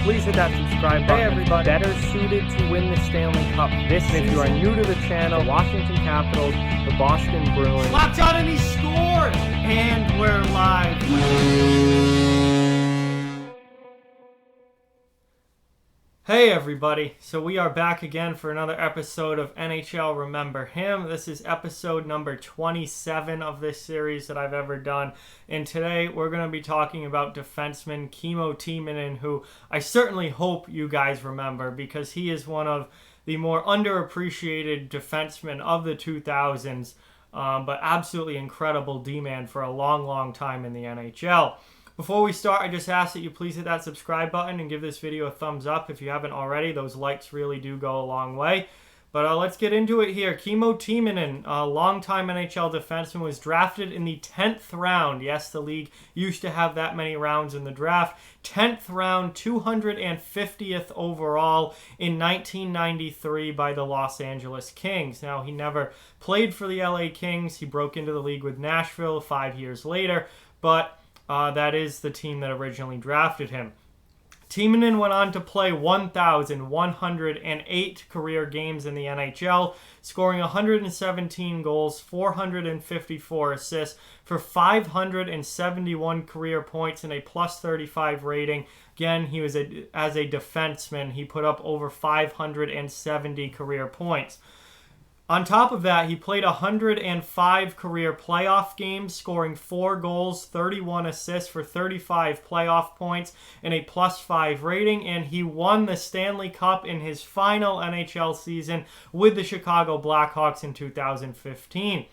please hit that subscribe button. Hey everybody, better suited to win the Stanley Cup this season. If you are new to the channel, Washington Capitals, the Boston Bruins. Locked on and he scored! And we're live. Hey everybody, so we are back again for another episode of NHL Remember Him. This is episode number 27 of this series that I've ever done. And today we're going to be talking about defenseman Kimmo Timonen, who I certainly hope you guys remember because he is one of the more underappreciated defensemen of the 2000s, but absolutely incredible D-man for a long time in the NHL. Before we start, I just ask that you please hit that subscribe button and give this video a thumbs up if you haven't already. Those likes really do go a long way. But let's get into it here. Kimmo Timonen, a longtime NHL defenseman, was drafted in the 10th round. Yes, the league used to have that many rounds in the draft. 10th round, 250th overall in 1993 by the Los Angeles Kings. Now, he never played for the LA Kings. He broke into the league with Nashville 5 years later, but that is the team that originally drafted him. Timonen went on to play 1,108 career games in the NHL, scoring 117 goals, 454 assists for 571 career points and a plus 35 rating. Again, he was as a defenseman, he put up over 570 career points. On top of that, he played 105 career playoff games, scoring 4 goals, 31 assists for 35 playoff points and a plus 5 rating, and he won the Stanley Cup in his final NHL season with the Chicago Blackhawks in 2015.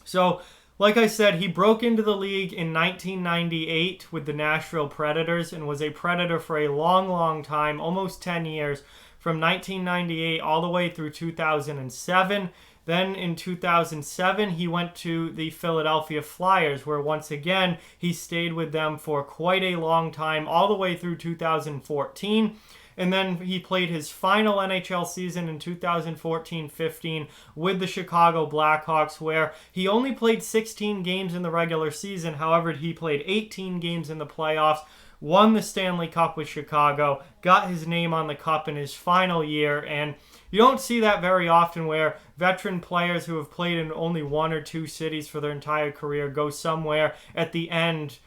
So, like I said, he broke into the league in 1998 with the Nashville Predators and was a Predator for a long time, almost 10 years, from 1998 all the way through 2007. Then in 2007, he went to the Philadelphia Flyers, where once again, he stayed with them for quite a long time, all the way through 2014. And then he played his final NHL season in 2014-15 with the Chicago Blackhawks, where he only played 16 games in the regular season. However, he played 18 games in the playoffs, won the Stanley Cup with Chicago, got his name on the cup in his final year, and you don't see that very often where veteran players who have played in only one or two cities for their entire career go somewhere at the end,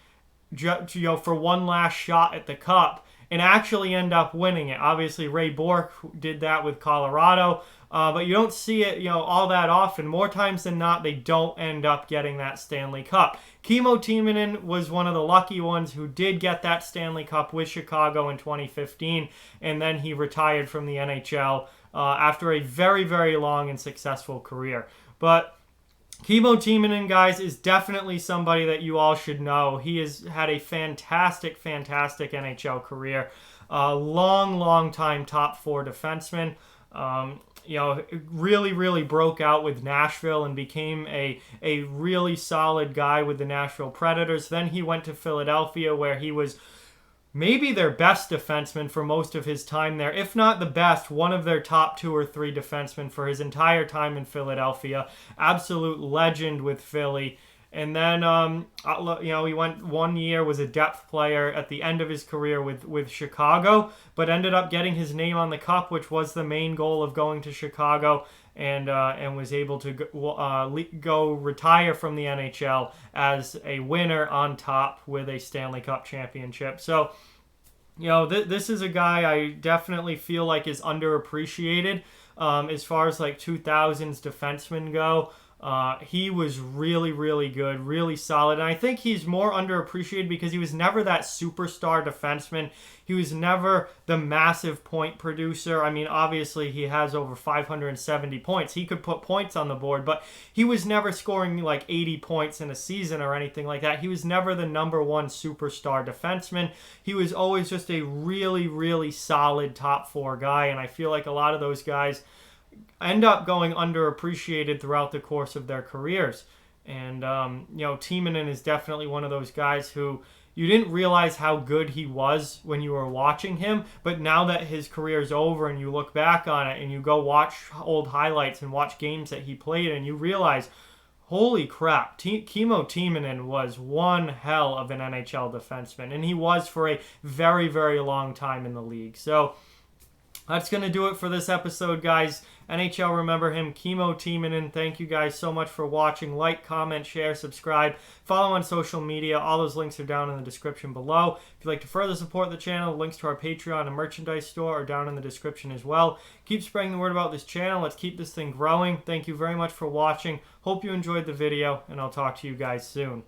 for one last shot at the cup and actually end up winning it. Obviously, Ray Bourque did that with Colorado, but you don't see it, all that often. More times than not, they don't end up getting that Stanley Cup. Kimmo Timonen was one of the lucky ones who did get that Stanley Cup with Chicago in 2015, and then he retired from the NHL after a very long and successful career. But Kimmo Timonen, guys, is definitely somebody that you all should know. He has had a fantastic NHL career. Long time top 4 defenseman. Really broke out with Nashville and became a really solid guy with the Nashville Predators. Then he went to Philadelphia, where he was maybe their best defenseman for most of his time there. If not the best, one of their top 2 or 3 defensemen for his entire time in Philadelphia. Absolute legend with Philly. And then, he went 1 year, was a depth player at the end of his career with Chicago, but ended up getting his name on the cup, which was the main goal of going to Chicago, and was able to go retire from the NHL as a winner on top with a Stanley Cup championship. So, this is a guy I definitely feel like is underappreciated as far as like 2000s defensemen go. He was really good, really solid. And I think he's more underappreciated because he was never that superstar defenseman. He was never the massive point producer. I mean, obviously he has over 570 points. He could put points on the board, but he was never scoring like 80 points in a season or anything like that. He was never the number 1 superstar defenseman. He was always just a really solid top 4 guy. And I feel like a lot of those guys end up going underappreciated throughout the course of their careers. And, Timonen is definitely one of those guys who you didn't realize how good he was when you were watching him, but now that his career is over and you look back on it and you go watch old highlights and watch games that he played and you realize, holy crap, Kimmo Timonen was one hell of an NHL defenseman, and he was for a very, very long time in the league. So that's going to do it for this episode, guys. NHL, remember him, Kimmo Timonen. Thank you guys so much for watching. Like, comment, share, subscribe. Follow on social media. All those links are down in the description below. If you'd like to further support the channel, links to our Patreon and merchandise store are down in the description as well. Keep spreading the word about this channel. Let's keep this thing growing. Thank you very much for watching. Hope you enjoyed the video, and I'll talk to you guys soon.